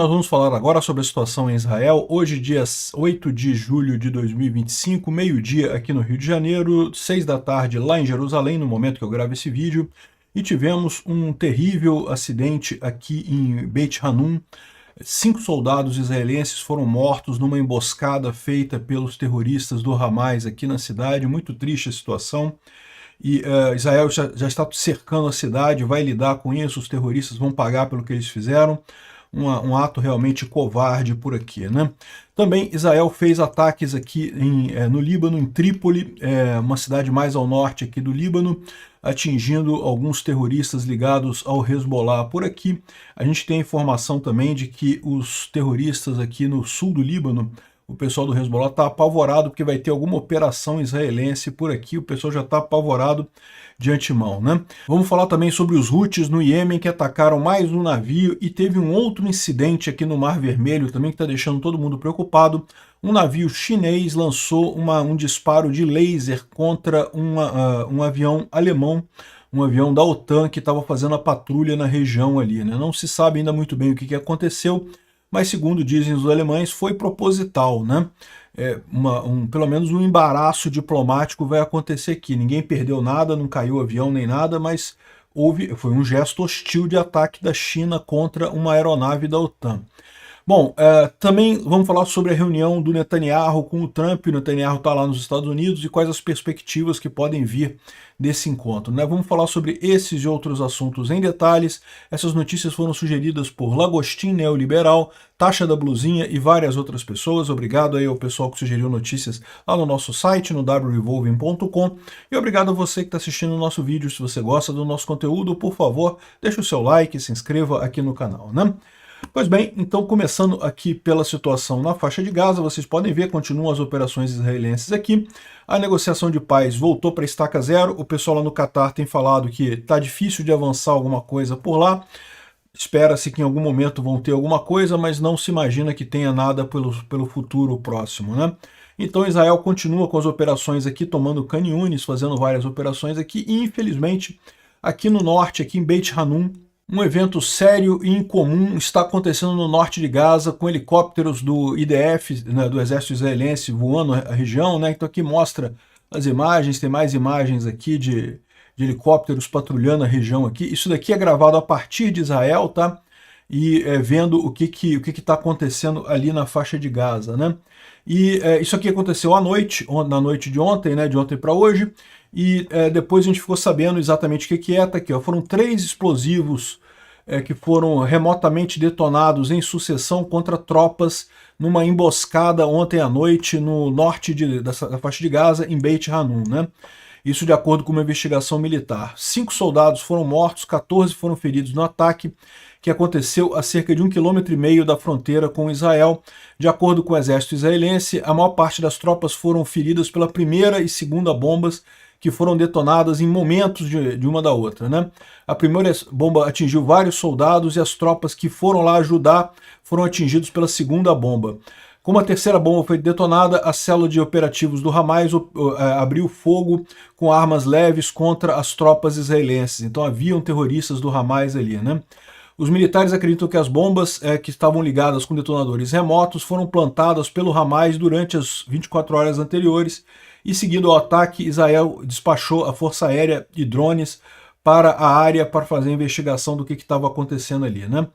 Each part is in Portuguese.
nós vamos falar agora sobre a situação em Israel. Hoje, dia 8 de julho de 2025, meio-dia aqui no Rio de Janeiro, 6 da tarde lá em Jerusalém, no momento que eu gravo esse vídeo, e tivemos um terrível acidente aqui em Beit Hanun. 5 soldados israelenses foram mortos numa emboscada feita pelos terroristas do Hamas aqui na cidade. Muito triste a situação. E Israel já está cercando a cidade, vai lidar com isso, os terroristas vão pagar pelo que eles fizeram. Um ato realmente covarde por aqui, né? Também Israel fez ataques aqui no Líbano, em Trípoli, uma cidade mais ao norte aqui do Líbano, atingindo alguns terroristas ligados ao Hezbollah por aqui. A gente tem a informação também de que os terroristas aqui no sul do Líbano, o pessoal do Hezbollah está apavorado porque vai ter alguma operação israelense por aqui, o pessoal já está apavorado de antemão, né? Vamos falar também sobre os Houthis no Iêmen, que atacaram mais um navio, e teve um outro incidente aqui no Mar Vermelho também que está deixando todo mundo preocupado. Um navio chinês lançou um disparo de laser contra um avião alemão, um avião da OTAN que estava fazendo a patrulha na região ali, né? Não se sabe ainda muito bem o que aconteceu, mas segundo dizem os alemães, foi proposital, né? Pelo menos um embaraço diplomático vai acontecer aqui. Ninguém perdeu nada, não caiu avião nem nada, mas foi um gesto hostil de ataque da China contra uma aeronave da OTAN. Bom, também vamos falar sobre a reunião do Netanyahu com o Trump. O Netanyahu está lá nos Estados Unidos e quais as perspectivas que podem vir desse encontro, né? Vamos falar sobre esses e outros assuntos em detalhes. Essas notícias foram sugeridas por Lagostin Neoliberal, Taxa da Blusinha e várias outras pessoas. Obrigado aí ao pessoal que sugeriu notícias lá no nosso site, no wrevolving.com. E obrigado a você que está assistindo o nosso vídeo. Se você gosta do nosso conteúdo, por favor, deixe o seu like e se inscreva aqui no canal, né? Pois bem, então começando aqui pela situação na faixa de Gaza, vocês podem ver, continuam as operações israelenses aqui. A negociação de paz voltou para estaca zero. O pessoal lá no Catar tem falado que está difícil de avançar alguma coisa por lá. Espera-se que em algum momento vão ter alguma coisa, mas não se imagina que tenha nada pelo futuro próximo, né? Então Israel continua com as operações aqui, tomando Khan Yunis, fazendo várias operações aqui, e infelizmente aqui no norte, aqui em Beit Hanun, um evento sério e incomum está acontecendo no norte de Gaza, com helicópteros do IDF, né, do exército israelense, voando a região, né? Então aqui mostra as imagens, tem mais imagens aqui de helicópteros patrulhando a região aqui. Isso daqui é gravado a partir de Israel, tá? E vendo o que está acontecendo ali na faixa de Gaza, né? E isso aqui aconteceu à noite, na noite de ontem, né? De ontem para hoje. E depois a gente ficou sabendo exatamente o que é. Tá aqui, ó. Foram 3 explosivos que foram remotamente detonados em sucessão contra tropas numa emboscada ontem à noite no norte da faixa de Gaza, em Beit Hanun, né? Isso de acordo com uma investigação militar. 5 soldados foram mortos, 14 foram feridos no ataque, que aconteceu a cerca de 1,5 km da fronteira com Israel. De acordo com o exército israelense, a maior parte das tropas foram feridas pela primeira e segunda bombas, que foram detonadas em momentos de uma da outra, né? A primeira bomba atingiu vários soldados e as tropas que foram lá ajudar foram atingidos pela segunda bomba. Como a terceira bomba foi detonada, a célula de operativos do Hamas abriu fogo com armas leves contra as tropas israelenses. Então haviam terroristas do Hamas ali, né? Os militares acreditam que as bombas que estavam ligadas com detonadores remotos foram plantadas pelo Hamas durante as 24 horas anteriores, e seguindo ao ataque, Israel despachou a força aérea e drones para a área para fazer a investigação do que estava acontecendo ali, né?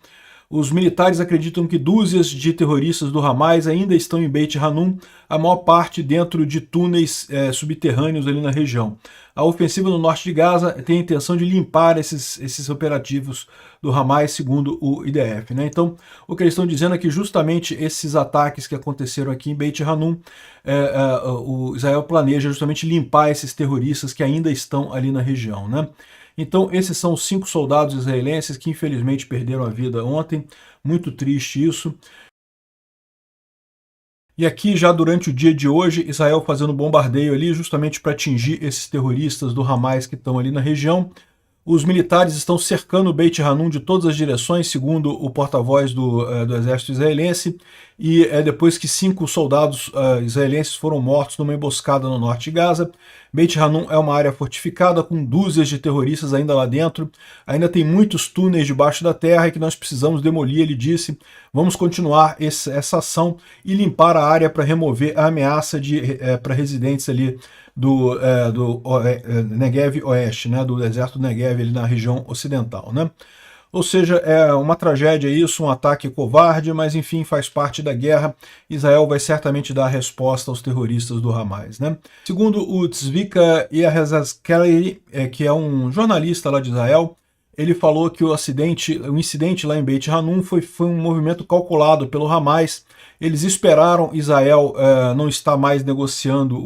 Os militares acreditam que dúzias de terroristas do Hamas ainda estão em Beit Hanun, a maior parte dentro de túneis subterrâneos ali na região. A ofensiva no norte de Gaza tem a intenção de limpar esses operativos do Hamas, segundo o IDF, né? Então, o que eles estão dizendo é que justamente esses ataques que aconteceram aqui em Beit Hanun, o Israel planeja justamente limpar esses terroristas que ainda estão ali na região, né? Então, esses são os 5 soldados israelenses que infelizmente perderam a vida ontem. Muito triste isso. E aqui, já durante o dia de hoje, Israel fazendo bombardeio ali justamente para atingir esses terroristas do Hamas que estão ali na região. Os militares estão cercando Beit Hanun de todas as direções, segundo o porta-voz do exército israelense, e depois que 5 soldados israelenses foram mortos numa emboscada no norte de Gaza. Beit Hanun é uma área fortificada com dúzias de terroristas ainda lá dentro, ainda tem muitos túneis debaixo da terra e que nós precisamos demolir, ele disse. Vamos continuar essa ação e limpar a área para remover a ameaça para residentes ali do Negev Oeste, né, do deserto do Negev ali na região ocidental, né? Ou seja, é uma tragédia isso, um ataque covarde, mas enfim, faz parte da guerra. Israel vai certamente dar a resposta aos terroristas do Hamas, né? Segundo o Tzvika Yehezkelly, que é um jornalista lá de Israel, ele falou que o incidente lá em Beit Hanun foi um movimento calculado pelo Hamas. Eles esperaram Israel não estar mais negociando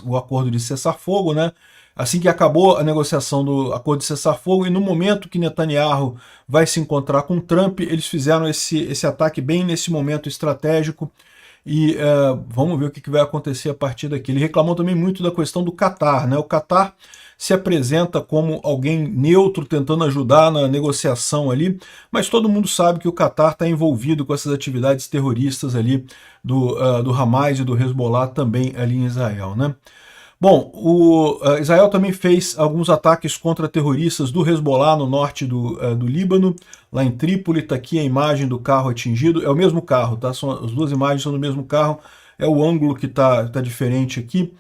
o acordo de cessar-fogo, né? Assim que acabou a negociação do acordo de cessar-fogo, e no momento que Netanyahu vai se encontrar com Trump, eles fizeram esse ataque bem nesse momento estratégico, e vamos ver o que vai acontecer a partir daqui. Ele reclamou também muito da questão do Catar, né? O Catar se apresenta como alguém neutro, tentando ajudar na negociação ali, mas todo mundo sabe que o Catar está envolvido com essas atividades terroristas ali do Hamas e do Hezbollah também ali em Israel, né? Bom, Israel também fez alguns ataques contra terroristas do Hezbollah no norte do Líbano, lá em Trípoli. Está aqui a imagem do carro atingido, é o mesmo carro, tá? As duas imagens são do mesmo carro, é o ângulo que tá diferente aqui.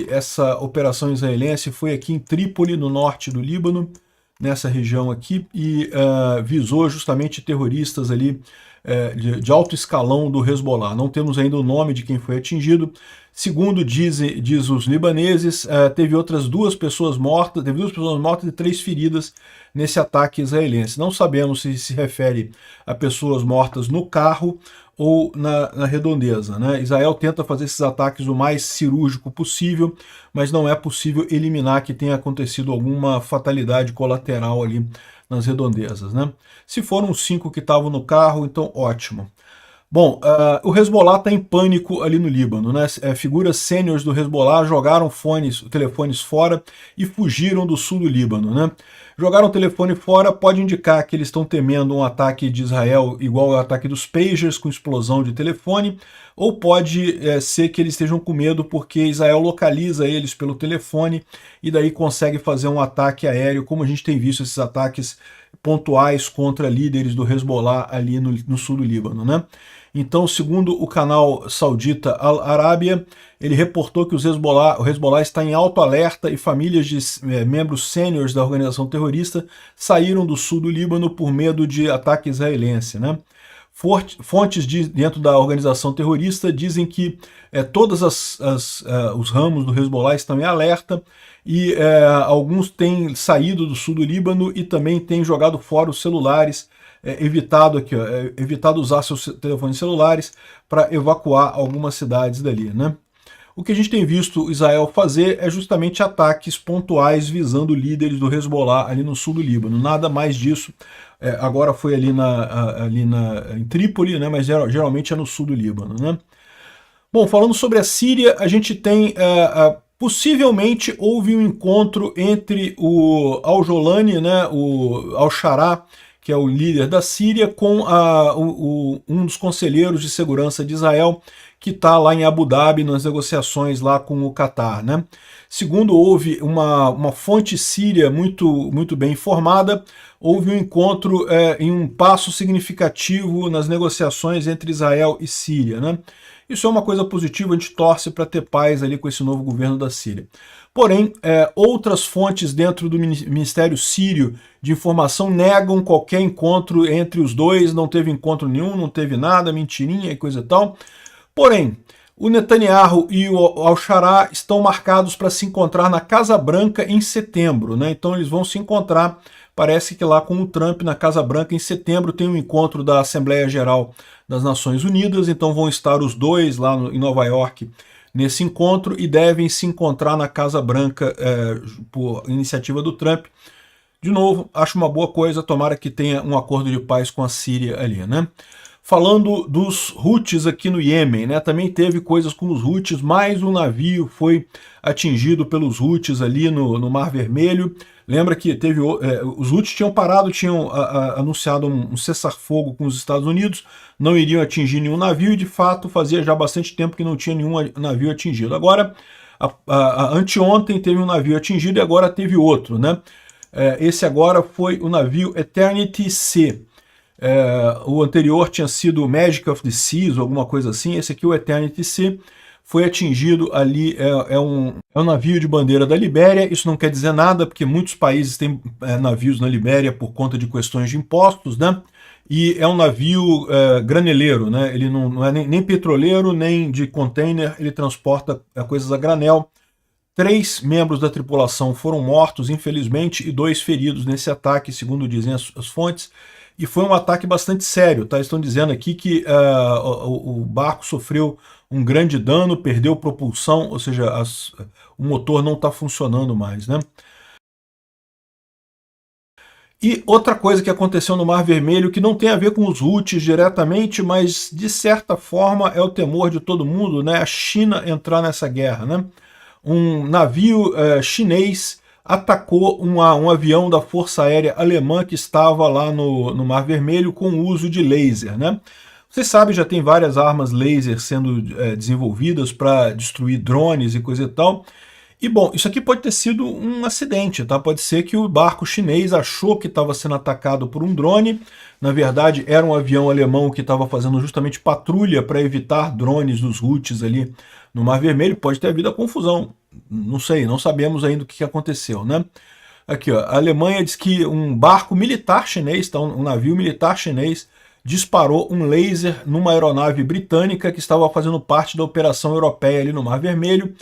Essa operação israelense foi aqui em Trípoli, no norte do Líbano, nessa região aqui, e visou justamente terroristas ali de alto escalão do Hezbollah. Não temos ainda o nome de quem foi atingido. Segundo diz os libaneses, teve outras 2 pessoas mortas, e 3 feridas nesse ataque israelense. Não sabemos se refere a pessoas mortas no carro ou na redondeza, né? Israel tenta fazer esses ataques o mais cirúrgico possível, mas não é possível eliminar que tenha acontecido alguma fatalidade colateral ali nas redondezas, né? Se foram os 5 que estavam no carro, então ótimo. Bom, o Hezbollah está em pânico ali no Líbano, né? Figuras sêniores do Hezbollah jogaram telefones fora e fugiram do sul do Líbano, né? Jogaram o telefone fora pode indicar que eles estão temendo um ataque de Israel igual ao ataque dos pagers, com explosão de telefone, ou pode ser que eles estejam com medo porque Israel localiza eles pelo telefone e daí consegue fazer um ataque aéreo, como a gente tem visto esses ataques pontuais contra líderes do Hezbollah ali no sul do Líbano, né? Então, segundo o canal saudita Al Arabiya, ele reportou que o Hezbollah está em alto alerta e famílias de membros sêniores da organização terrorista saíram do sul do Líbano por medo de ataque israelense, né? Fontes dentro da organização terrorista dizem que todos os ramos do Hezbollah estão em alerta e alguns têm saído do sul do Líbano e também têm jogado fora os celulares, evitado usar seus telefones celulares para evacuar algumas cidades dali, né? O que a gente tem visto Israel fazer é justamente ataques pontuais visando líderes do Hezbollah ali no sul do Líbano, nada mais disso. Agora foi ali em Trípoli, né, mas geralmente é no sul do Líbano, né? Bom, falando sobre a Síria, a gente tem possivelmente houve um encontro entre o Al-Jolani, né, o Al-Shara, que é o líder da Síria, com um dos conselheiros de segurança de Israel, que está lá em Abu Dhabi nas negociações lá com o Catar, né? Segundo houve uma fonte síria muito bem informada, houve um encontro em um passo significativo nas negociações entre Israel e Síria, né? Isso é uma coisa positiva, a gente torce para ter paz ali com esse novo governo da Síria. Porém, outras fontes dentro do Ministério Sírio de Informação negam qualquer encontro entre os dois, não teve encontro nenhum, não teve nada, mentirinha e coisa e tal. Porém, o Netanyahu e o Al-Shara estão marcados para se encontrar na Casa Branca em setembro, né? Então eles vão se encontrar, parece que lá com o Trump na Casa Branca em setembro tem um encontro da Assembleia Geral das Nações Unidas, então vão estar os dois lá em Nova York nesse encontro e devem se encontrar na Casa Branca por iniciativa do Trump. De novo, acho uma boa coisa, tomara que tenha um acordo de paz com a Síria ali, né? Falando dos Houthis aqui no Iêmen, né? Também teve coisas com os Houthis, mais um navio foi atingido pelos Houthis ali no Mar Vermelho. Lembra que teve os Houthis tinham parado, tinham anunciado um cessar-fogo com os Estados Unidos, não iriam atingir nenhum navio e, de fato, fazia já bastante tempo que não tinha nenhum navio atingido. Agora, anteontem teve um navio atingido e agora teve outro, né? Esse agora foi o navio Eternity C. O anterior tinha sido o Magic of the Seas, ou alguma coisa assim. Esse aqui, o Eternity C, foi atingido ali, é um navio de bandeira da Libéria. Isso não quer dizer nada, porque muitos países têm navios na Libéria por conta de questões de impostos, né? E é um navio graneleiro, né? Ele não é nem petroleiro, nem de container, ele transporta coisas a granel. 3 membros da tripulação foram mortos, infelizmente, e 2 feridos nesse ataque, segundo dizem as fontes. E foi um ataque bastante sério, tá? Estão dizendo aqui que o barco sofreu um grande dano, perdeu propulsão, ou seja, o motor não está funcionando mais, né? E outra coisa que aconteceu no Mar Vermelho, que não tem a ver com os Houthis diretamente, mas de certa forma é o temor de todo mundo, né? A China entrar nessa guerra, né? Um navio chinês atacou um avião da Força Aérea Alemã que estava lá no Mar Vermelho com o uso de laser, né? Você sabe, já tem várias armas laser sendo desenvolvidas para destruir drones e coisa e tal. E bom, isso aqui pode ter sido um acidente, tá? Pode ser que o barco chinês achou que estava sendo atacado por um drone. Na verdade, era um avião alemão que estava fazendo justamente patrulha para evitar drones dos Houthis ali no Mar Vermelho. Pode ter havido a confusão. Não sei, não sabemos ainda o que aconteceu, né? Aqui, ó, a Alemanha diz que um barco militar chinês, tá? Um navio militar chinês, disparou um laser numa aeronave britânica que estava fazendo parte da operação europeia ali no Mar Vermelho.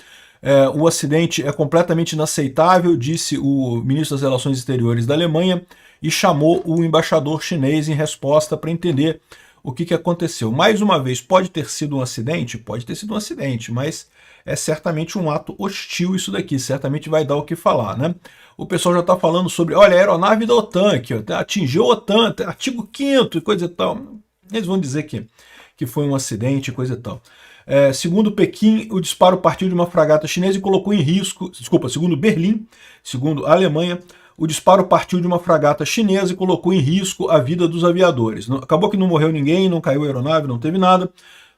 O acidente é completamente inaceitável, disse o ministro das Relações Exteriores da Alemanha, e chamou o embaixador chinês em resposta para entender o que aconteceu. Mais uma vez, pode ter sido um acidente? Pode ter sido um acidente, mas é certamente um ato hostil isso daqui, certamente vai dar o que falar, né? O pessoal já está falando sobre, olha, a aeronave da OTAN aqui, ó, atingiu a OTAN, artigo 5º e coisa e tal. Eles vão dizer que foi um acidente e coisa e tal. Segundo Pequim, o disparo partiu de uma fragata chinesa e colocou em risco, segundo Berlim, segundo a Alemanha, o disparo partiu de uma fragata chinesa e colocou em risco a vida dos aviadores. Acabou que não morreu ninguém, não caiu a aeronave, não teve nada,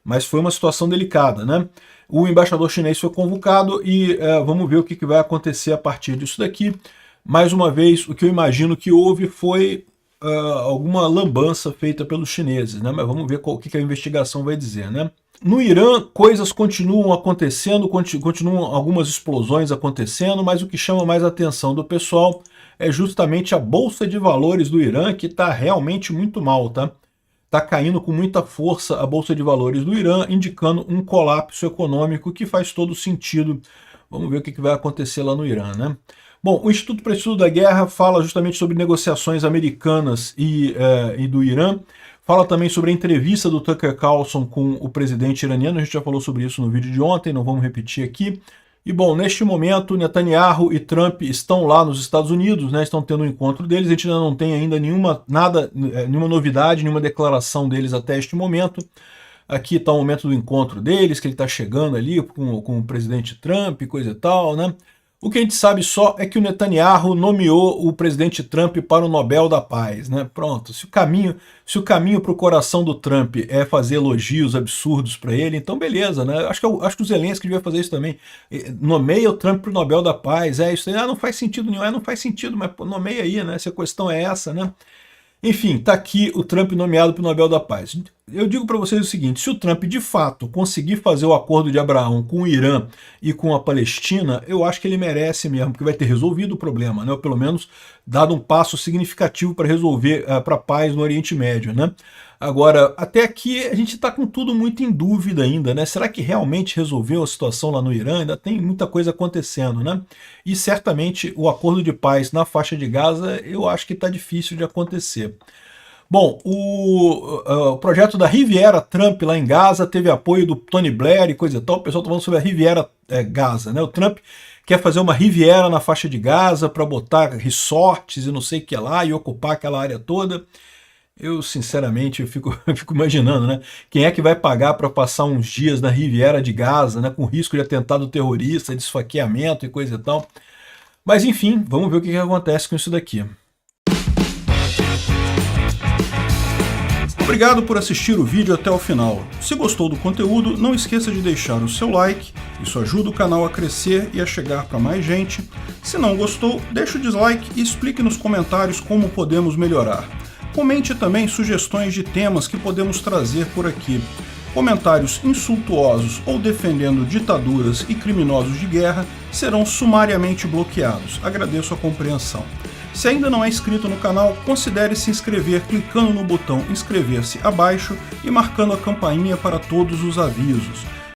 mas foi uma situação delicada, né? O embaixador chinês foi convocado e vamos ver o que vai acontecer a partir disso daqui. Mais uma vez, o que eu imagino que houve foi alguma lambança feita pelos chineses, né? Mas vamos ver o que a investigação vai dizer, né? No Irã, coisas continuam acontecendo, continuam algumas explosões acontecendo, mas o que chama mais a atenção do pessoal é justamente a Bolsa de Valores do Irã, que está realmente muito mal, tá? Está caindo com muita força a Bolsa de Valores do Irã, indicando um colapso econômico que faz todo sentido. Vamos ver o que vai acontecer lá no Irã, né? Bom, o Instituto para o Estudo da Guerra fala justamente sobre negociações americanas e do Irã. Fala também sobre a entrevista do Tucker Carlson com o presidente iraniano. A gente já falou sobre isso no vídeo de ontem, não vamos repetir aqui. E bom, neste momento, Netanyahu e Trump estão lá nos Estados Unidos, né, estão tendo um encontro deles. A gente ainda não tem ainda nenhuma novidade, nenhuma declaração deles até este momento. Aqui está o momento do encontro deles, que ele está chegando ali com o presidente Trump e coisa e tal, né? O que a gente sabe só é que o Netanyahu nomeou o presidente Trump para o Nobel da Paz, né? Pronto, se o caminho para o coração do Trump é fazer elogios absurdos para ele, então beleza, né? Acho que o Zelensky devia fazer isso também. Nomeia o Trump para o Nobel da Paz, isso aí, não faz sentido nenhum, não faz sentido, mas pô, nomeia aí, né? Se a questão é essa, né? Enfim, está aqui o Trump nomeado para o Nobel da Paz. Eu digo para vocês o seguinte, se o Trump de fato conseguir fazer o acordo de Abraão com o Irã e com a Palestina, eu acho que ele merece mesmo, porque vai ter resolvido o problema, né? Ou pelo menos dado um passo significativo para resolver, para a paz no Oriente Médio, né? Agora, até aqui a gente está com tudo muito em dúvida ainda, né? Será que realmente resolveu a situação lá no Irã? Ainda tem muita coisa acontecendo, né? E certamente o acordo de paz na faixa de Gaza eu acho que está difícil de acontecer. Bom, o projeto da Riviera Trump lá em Gaza teve apoio do Tony Blair e coisa e tal. O pessoal está falando sobre a Riviera Gaza, né? O Trump quer fazer uma Riviera na faixa de Gaza para botar resorts e não sei o que lá e ocupar aquela área toda. Eu, sinceramente, eu fico imaginando, né? Quem é que vai pagar para passar uns dias na Riviera de Gaza, né? Com risco de atentado terrorista, de esfaqueamento e coisa e tal. Mas enfim, vamos ver o que acontece com isso daqui. Obrigado por assistir o vídeo até o final. Se gostou do conteúdo, não esqueça de deixar o seu like, isso ajuda o canal a crescer e a chegar para mais gente. Se não gostou, deixe o dislike e explique nos comentários como podemos melhorar. Comente também sugestões de temas que podemos trazer por aqui. Comentários insultuosos ou defendendo ditaduras e criminosos de guerra serão sumariamente bloqueados. Agradeço a compreensão. Se ainda não é inscrito no canal, considere se inscrever clicando no botão inscrever-se abaixo e marcando a campainha para todos os avisos.